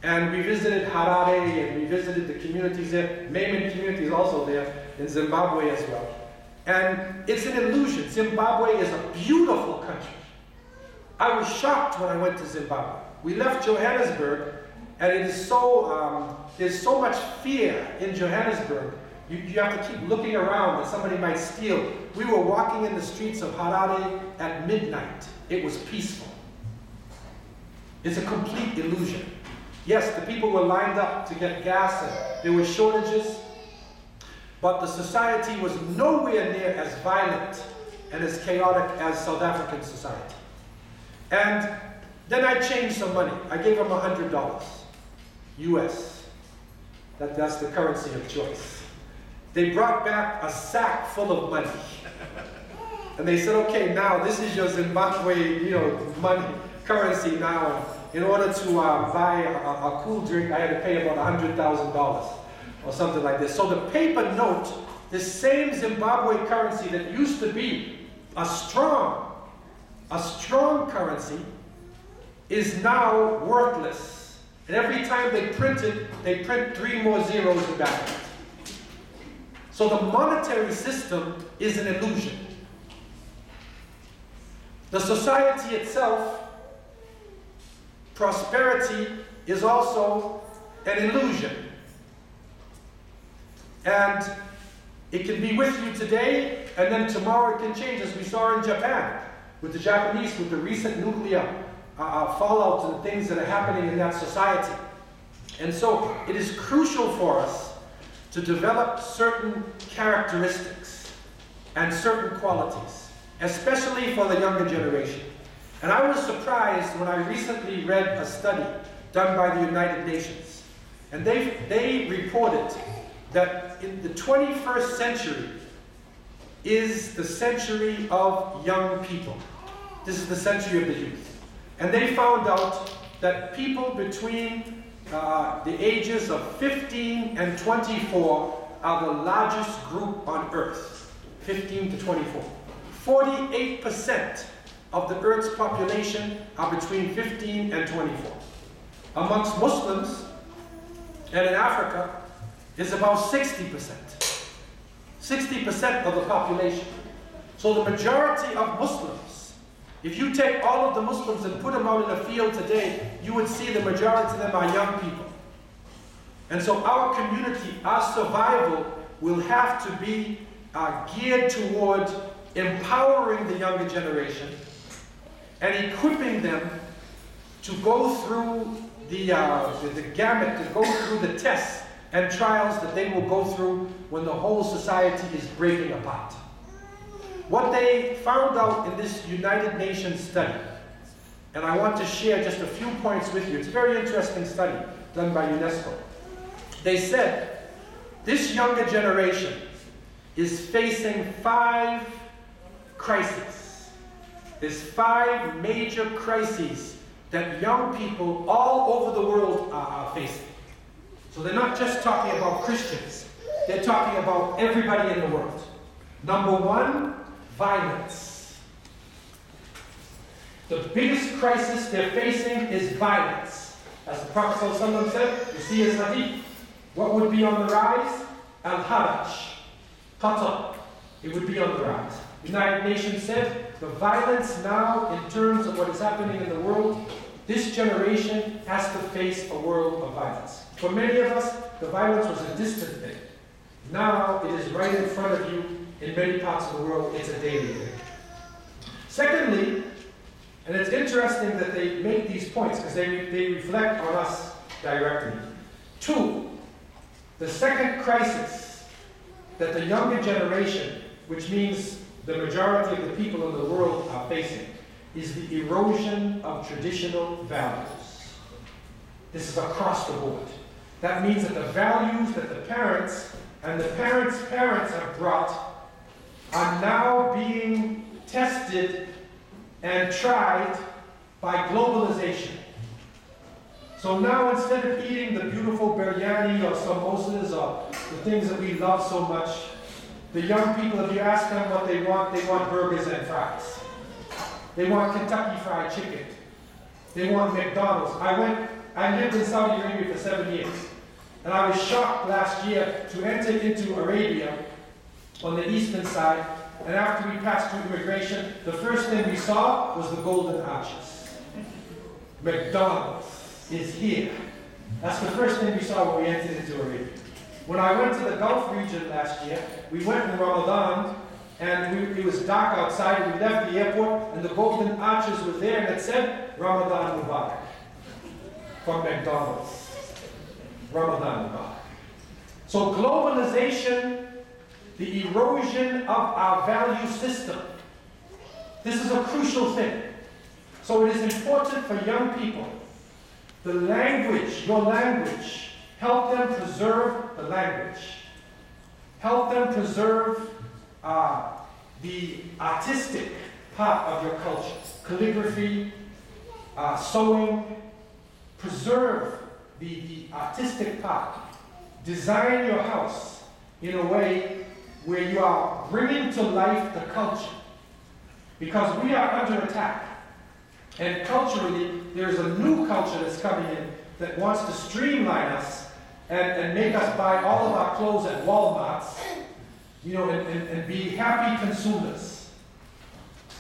And we visited Harare, and we visited the communities there. Maiman community is also there in Zimbabwe as well. And it's an illusion. Zimbabwe is a beautiful country. I was shocked when I went to Zimbabwe. We left Johannesburg, and it is so, there's so much fear in Johannesburg. You have to keep looking around that somebody might steal. We were walking in the streets of Harare at midnight. It was peaceful. It's a complete illusion. Yes, the people were lined up to get gas and there were shortages, but the society was nowhere near as violent and as chaotic as South African society. And then I changed some money. I gave them $100 US. That's the currency of choice. They brought back a sack full of money. And they said, okay, now this is your Zimbabwe, money, currency now. In order to buy a cool drink, I had to pay about $100,000 or something like this. So the paper note, the same Zimbabwe currency that used to be a strong currency, is now worthless. And every time they print it, they print 3 more zeros in the back of it. So the monetary system is an illusion. The society itself, prosperity, is also an illusion. And it can be with you today, and then tomorrow it can change, as we saw in Japan, with the Japanese, with the recent nuclear fallout and the things that are happening in that society. And so it is crucial for us to develop certain characteristics and certain qualities, especially for the younger generation. And I was surprised when I recently read a study done by the United Nations. And they reported that in the 21st century is the century of young people. This is the century of the youth. And they found out that people between the ages of 15 and 24 are the largest group on Earth, 15 to 24. 48% of the Earth's population are between 15 and 24. Amongst Muslims, and in Africa, is about 60%. 60% of the population. So the majority of Muslims, if you take all of the Muslims and put them out in a field today, you would see the majority of them are young people. And so our community, our survival, will have to be geared toward empowering the younger generation and equipping them to go through the gamut, to go through the tests and trials that they will go through when the whole society is breaking apart. What they found out in this United Nations study, and I want to share just a few points with you. It's a very interesting study done by UNESCO. They said this younger generation is facing 5 crises. There's 5 major crises that young people all over the world are facing. So they're not just talking about Christians. They're talking about everybody in the world. Number 1, violence. The biggest crisis they're facing is violence. As the Prophet ﷺ said, you see his hadith. What would be on the rise? Al-Haraj. Qatl. It would be on the rise. The United Nations said, the violence now, in terms of what is happening in the world, this generation has to face a world of violence. For many of us, the violence was a distant thing. Now it is right in front of you. In many parts of the world, it's a daily thing. Secondly, and it's interesting that they make these points because they reflect on us directly. 2, the second crisis that the younger generation, which means the majority of the people in the world are facing, is the erosion of traditional values. This is across the board. That means that the values that the parents and the parents' parents have brought are now being tested and tried by globalization. So now instead of eating the beautiful biryani or samosas or the things that we love so much, the young people, if you ask them what they want burgers and fries. They want Kentucky Fried Chicken. They want McDonald's. I went I lived in Saudi Arabia for 7 years. And I was shocked last year to enter into Arabia on the eastern side. And after we passed through immigration, the first thing we saw was the Golden Arches. McDonald's is here. That's the first thing we saw when we entered into Arabia. When I went to the Gulf region last year, we went in Ramadan, and it was dark outside, and we left the airport, and the Golden Arches were there, and it said, Ramadan Mubarak. From McDonald's. Ramadan Mubarak. So globalization, the erosion of our value system, this is a crucial thing. So it is important for young people, the language, your language, help them preserve the language. Help them preserve the artistic part of your culture. Calligraphy, sewing, preserve the artistic part. Design your house in a way where you are bringing to life the culture. Because we are under attack. And culturally, there's a new culture that's coming in that wants to streamline us and make us buy all of our clothes at Walmart's, and be happy consumers.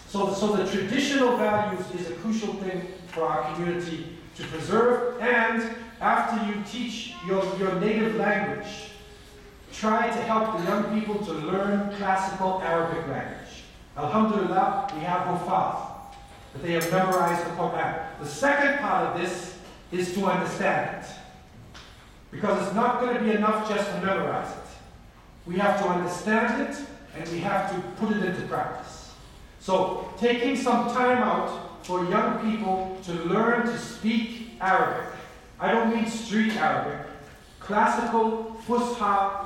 So the traditional values is a crucial thing for our community to preserve. And after you teach your native language, try to help the young people to learn classical Arabic language. Alhamdulillah, we have Hufaz, that they have memorized the Quran. The second part of this is to understand it. Because it's not going to be enough just to memorize it. We have to understand it, and we have to put it into practice. So, taking some time out for young people to learn to speak Arabic. I don't mean street Arabic. Classical, Fusha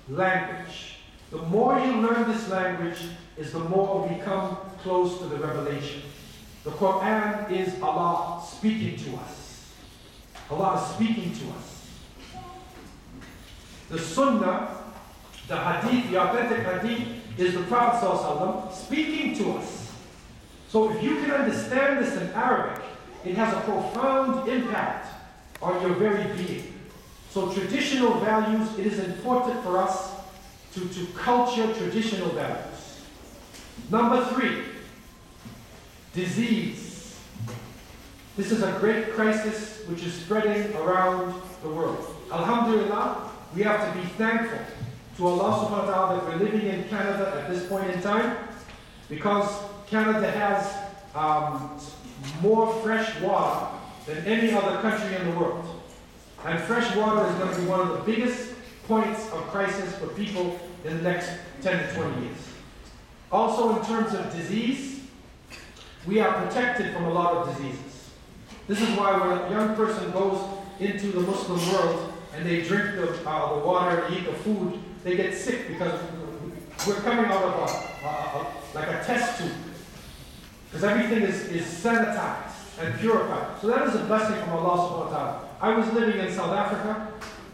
language. The more you learn this language, is the more we come close to the revelation. The Quran is Allah speaking to us. Allah is speaking to us. The Sunnah, the Hadith, the authentic Hadith, is the Prophet ﷺ speaking to us. So if you can understand this in Arabic, it has a profound impact on your very being. So traditional values, it is important for us to culture traditional values. Number 3, disease. This is a great crisis which is spreading around the world. Alhamdulillah, we have to be thankful to Allah subhanahu wa ta'ala that we're living in Canada at this point in time, because Canada has more fresh water than any other country in the world. And fresh water is going to be one of the biggest points of crisis for people in the next 10 to 20 years. Also, in terms of disease, we are protected from a lot of diseases. This is why when a young person goes into the Muslim world and they drink the water and eat the food, they get sick because we're coming out of like a test tube. Because everything is sanitized and purified. So that is a blessing from Allah subhanahu wa ta'ala. I was living in South Africa,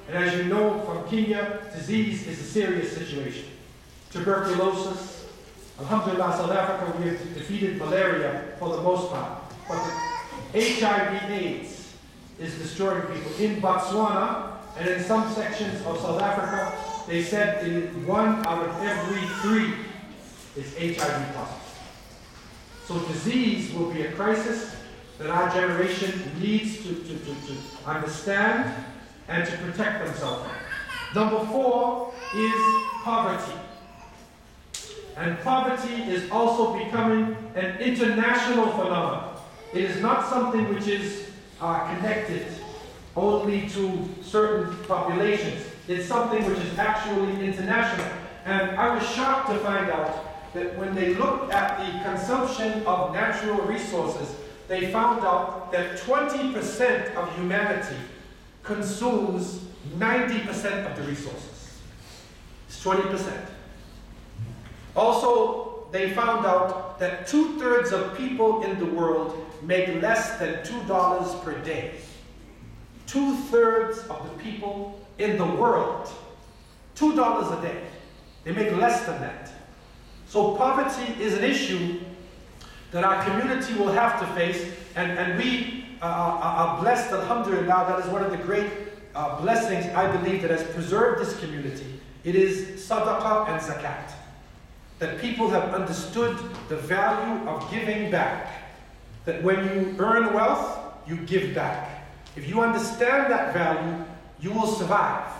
and as you know from Kenya, disease is a serious situation. Tuberculosis. Alhamdulillah, South Africa, we have defeated malaria for the most part. But the HIV/AIDS is destroying people. In Botswana, and in some sections of South Africa, they said 1 out of every 3 is HIV positive. So disease will be a crisis that our generation needs to understand and to protect themselves from. Number 4 is poverty. And poverty is also becoming an international phenomenon. It is not something which is connected only to certain populations. It's something which is actually international. And I was shocked to find out that when they looked at the consumption of natural resources, they found out that 20% of humanity consumes 90% of the resources. It's 20%. Also, they found out that 2/3 of people in the world make less than $2 per day. 2/3 of the people in the world, $2 a day. They make less than that. So poverty is an issue that our community will have to face, and we are blessed, alhamdulillah. That is one of the great blessings, I believe, that has preserved this community. It is sadaqah and zakat. That people have understood the value of giving back. That when you earn wealth, you give back. If you understand that value, you will survive.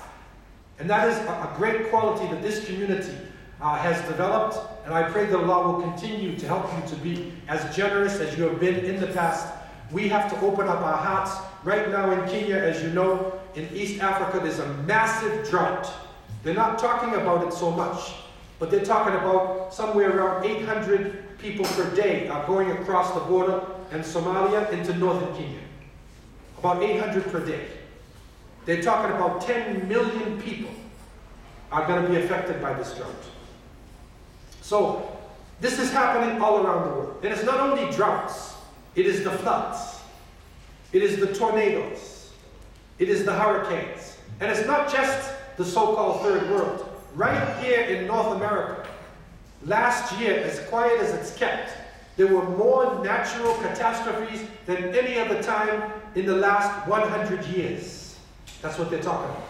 And that is a great quality that this community has developed, and I pray that Allah will continue to help you to be as generous as you have been in the past. We have to open up our hearts. Right now in Kenya, as you know, in East Africa, there's a massive drought. They're not talking about it so much, but they're talking about somewhere around 800 people per day are going across the border and Somalia into northern Kenya. About 800 per day. They're talking about 10 million people are going to be affected by this drought. So, this is happening all around the world. And it's not only droughts, it is the floods, it is the tornadoes, it is the hurricanes. And it's not just the so-called third world. Right here in North America, last year, as quiet as it's kept, there were more natural catastrophes than any other time in the last 100 years. That's what they're talking about.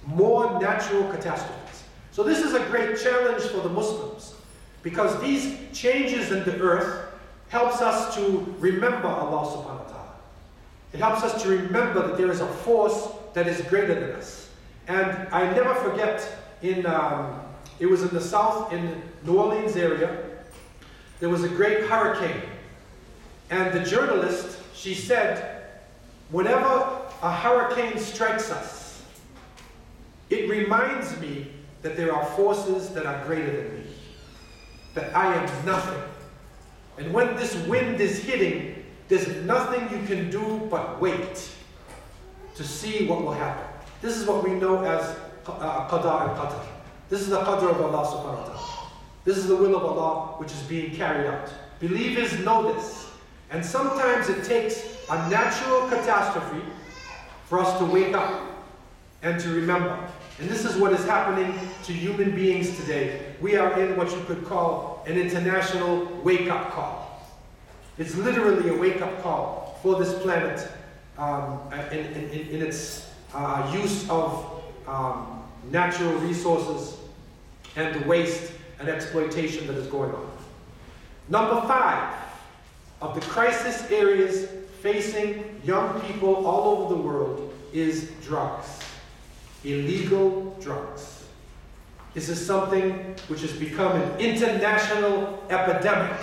More natural catastrophes. So this is a great challenge for the Muslims, because these changes in the earth helps us to remember Allah subhanahu wa ta'ala. It helps us to remember that there is a force that is greater than us. And I never forget, it was in the south, in New Orleans area, there was a great hurricane. And the journalist, she said, whenever a hurricane strikes us, it reminds me that there are forces that are greater than me, that I am nothing. And when this wind is hitting, there's nothing you can do but wait to see what will happen. This is what we know as qada and qadr. This is the qadr of Allah subhanahu wa ta'ala. This is the will of Allah which is being carried out. Believers know this. And sometimes it takes a natural catastrophe for us to wake up and to remember. And this is what is happening to human beings today. We are in what you could call an international wake-up call. It's literally a wake-up call for this planet in its use of natural resources and the waste and exploitation that is going on. Number 5 of the crisis areas facing young people all over the world is drugs. Illegal drugs. This is something which has become an international epidemic.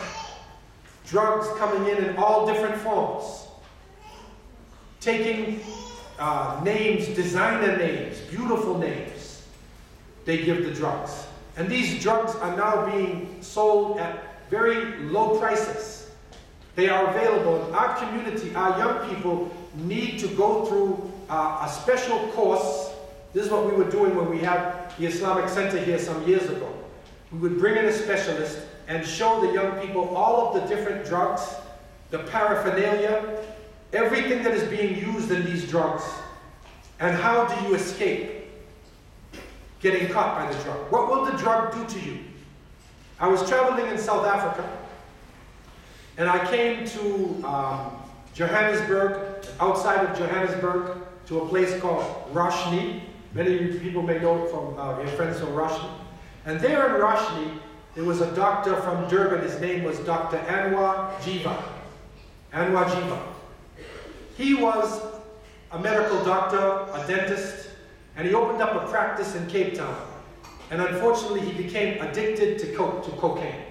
Drugs coming in all different forms. Taking names, designer names, beautiful names, they give the drugs. And these drugs are now being sold at very low prices. They are available. In our community, our young people need to go through a special course. This is what we were doing when we had the Islamic Center here some years ago. We would bring in a specialist and show the young people all of the different drugs, the paraphernalia, everything that is being used in these drugs, and how do you escape getting caught by the drug. What will the drug do to you? I was traveling in South Africa, and I came to Johannesburg, outside of Johannesburg, to a place called Roshni. Many people may know it from your friends from Roshni. And there in Roshni, there was a doctor from Durban. His name was Dr. Anwar Jiva. Anwar Jiva. He was a medical doctor, a dentist, and he opened up a practice in Cape Town. And unfortunately, he became addicted to cocaine.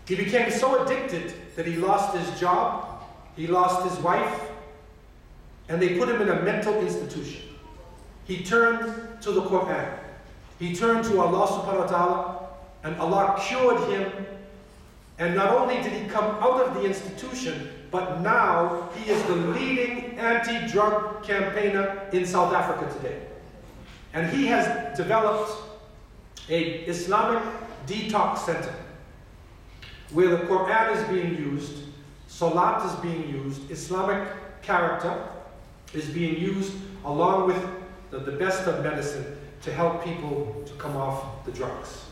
He became so addicted that he lost his job, he lost his wife, and they put him in a mental institution. He turned to the Quran. He turned to Allah subhanahu wa ta'ala, and Allah cured him. And not only did he come out of the institution, but now he is the leading anti-drug campaigner in South Africa today. And he has developed an Islamic detox center where the Quran is being used, Salat is being used, Islamic character is being used along with the best of medicine to help people to come off the drugs.